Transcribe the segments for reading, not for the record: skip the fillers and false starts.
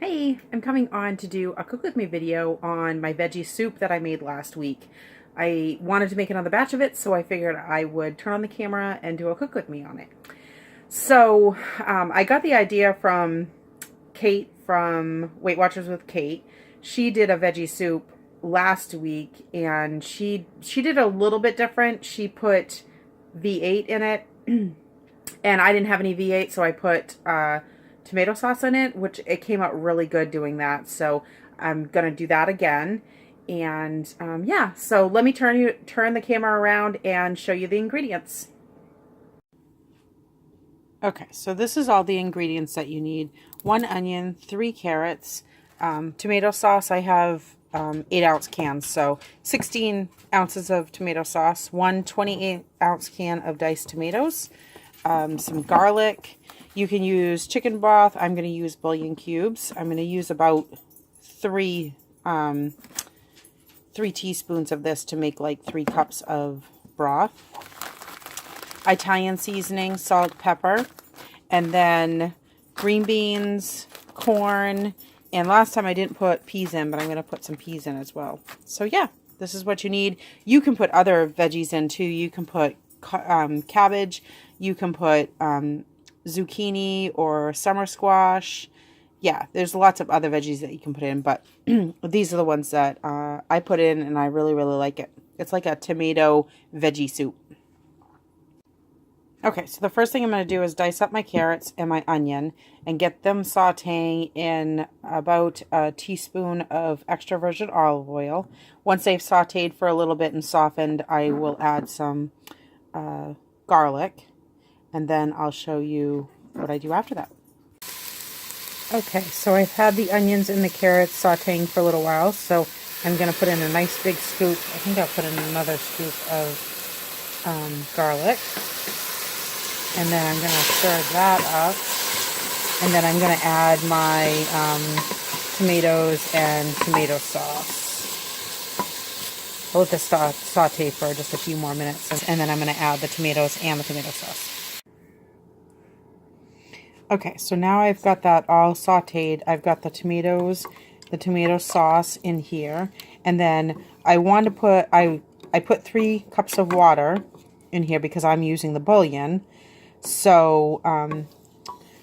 Hey, I'm coming on to do a cook with me video on my veggie soup that I made last week. I wanted to make another batch of it, so I figured I would turn on the camera and do a cook with me on it. So I got the idea from Kate from Weight Watchers with Kate. She did a veggie soup last week, and she did a little bit different. She put V8 in it, and I didn't have any V8, so I put tomato sauce in it, which it came out really good doing that. So I'm gonna do that again. And yeah, so let me turn the camera around and show you the ingredients. Okay, so this is all the ingredients that you need. 1 onion, 3 carrots, tomato sauce. I have 8-ounce cans, so 16 ounces of tomato sauce, 1 28-ounce can of diced tomatoes, some garlic. You can use chicken broth. I'm going to use bouillon cubes. I'm going to use about 3 teaspoons of this to make like 3 cups of broth. Italian seasoning, salt, pepper, and then green beans, corn, and last time I didn't put peas in, but I'm going to put some peas in as well. So yeah, this is what you need. You can put other veggies in too. You can put cabbage, you can put zucchini or summer squash. Yeah, there's lots of other veggies that you can put in, but these are the ones that I put in, and I really, really like it. It's like a tomato veggie soup. Okay, so the first thing I'm going to do is dice up my carrots and my onion and get them sauteing in about a teaspoon of extra virgin olive oil. Once they've sauteed for a little bit and softened, I will add some garlic, and then I'll show you what I do after that. Okay, so I've had the onions and the carrots sauteing for a little while, so I'm going to put in a nice big scoop. I think I'll put in another scoop of garlic. And then I'm going to stir that up. And then I'm going to add my tomatoes and tomato sauce. I'll let this saute for just a few more minutes. And then I'm going to add the tomatoes and the tomato sauce. Okay, so now I've got that all sauteed. I've got the tomatoes, the tomato sauce in here. And then I want to put, I put 3 cups of water in here because I'm using the bouillon. So,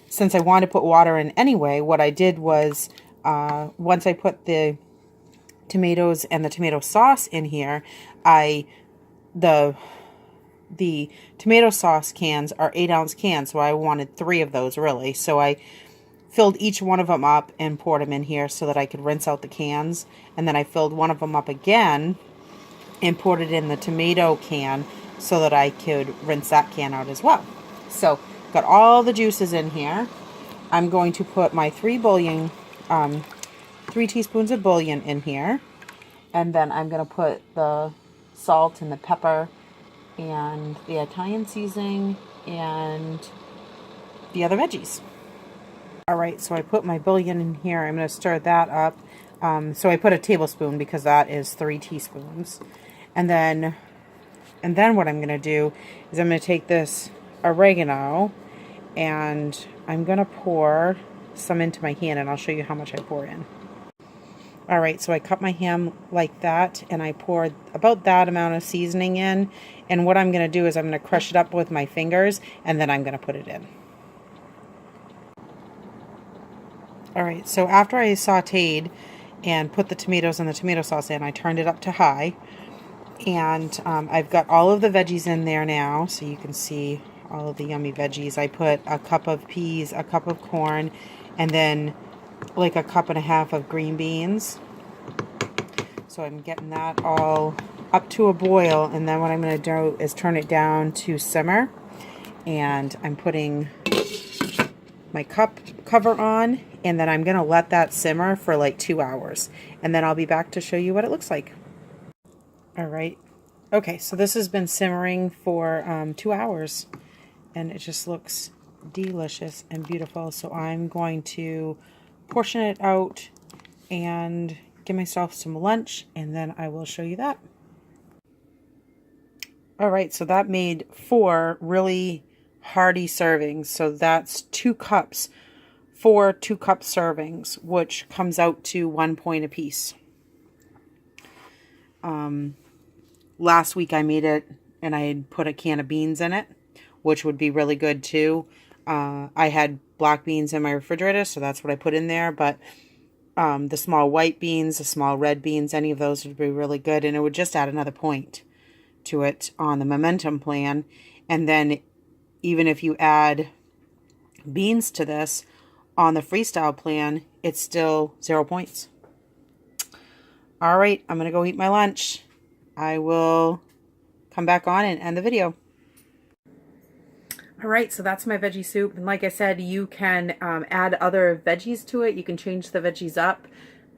since I wanted to put water in anyway, what I did was, once I put the tomatoes and the tomato sauce in here, the tomato sauce cans are 8-ounce cans, so I wanted 3 of those really. So I filled each one of them up and poured them in here so that I could rinse out the cans. And then I filled one of them up again and poured it in the tomato can so that I could rinse that can out as well. So, got all the juices in here. I'm going to put my 3 teaspoons of bouillon in here. And then I'm going to put the salt and the pepper and the Italian seasoning and the other veggies. Alright, so I put my bouillon in here. I'm going to stir that up. So I put a tablespoon because that is 3 teaspoons. And then what I'm going to do is I'm going to take this oregano and I'm going to pour some into my hand, and I'll show you how much I pour in. Alright, so I cut my ham like that, and I poured about that amount of seasoning in, and what I'm going to do is I'm going to crush it up with my fingers, and then I'm going to put it in. Alright, so after I sauteed and put the tomatoes and the tomato sauce in, I turned it up to high, and I've got all of the veggies in there now, so you can see all of the yummy veggies. I put a cup of peas, a cup of corn, and then like a cup and a half of green beans. So I'm getting that all up to a boil, and then what I'm going to do is turn it down to simmer, and I'm putting my cover on, and then I'm going to let that simmer for like 2 hours, and then I'll be back to show you what it looks like. Alright, okay, so this has been simmering for 2 hours, and it just looks delicious and beautiful. So I'm going to portion it out and give myself some lunch, and then I will show you that. Alright, so that made 4 really hearty servings. So that's 2 cups for 2-cup servings, which comes out to 1 point a piece. Last week I made it and I had put a can of beans in it, which would be really good too. I had black beans in my refrigerator, so that's what I put in there. But the small white beans, the small red beans, any of those would be really good. And it would just add another point to it on the momentum plan. And then even if you add beans to this on the freestyle plan, it's still 0 points. All right, I'm going to go eat my lunch. I will come back on and end the video. All right, so that's my veggie soup. And like I said, you can add other veggies to it. You can change the veggies up.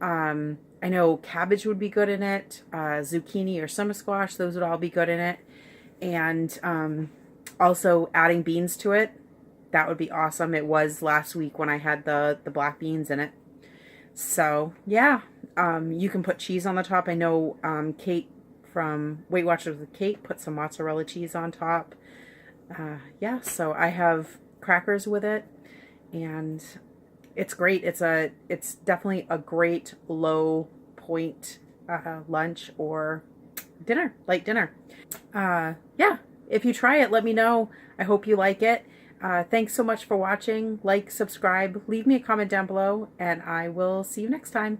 I know cabbage would be good in it. Zucchini or summer squash, those would all be good in it. And also adding beans to it, that would be awesome. It was last week when I had the black beans in it. So, yeah, you can put cheese on the top. I know Kate from Weight Watchers with Kate put some mozzarella cheese on top. Yeah, so I have crackers with it, and it's great. It's definitely a great low point lunch or dinner, light dinner. Yeah, if you try it, let me know. I hope you like it. Thanks so much for watching. Like, subscribe, leave me a comment down below, and I will see you next time.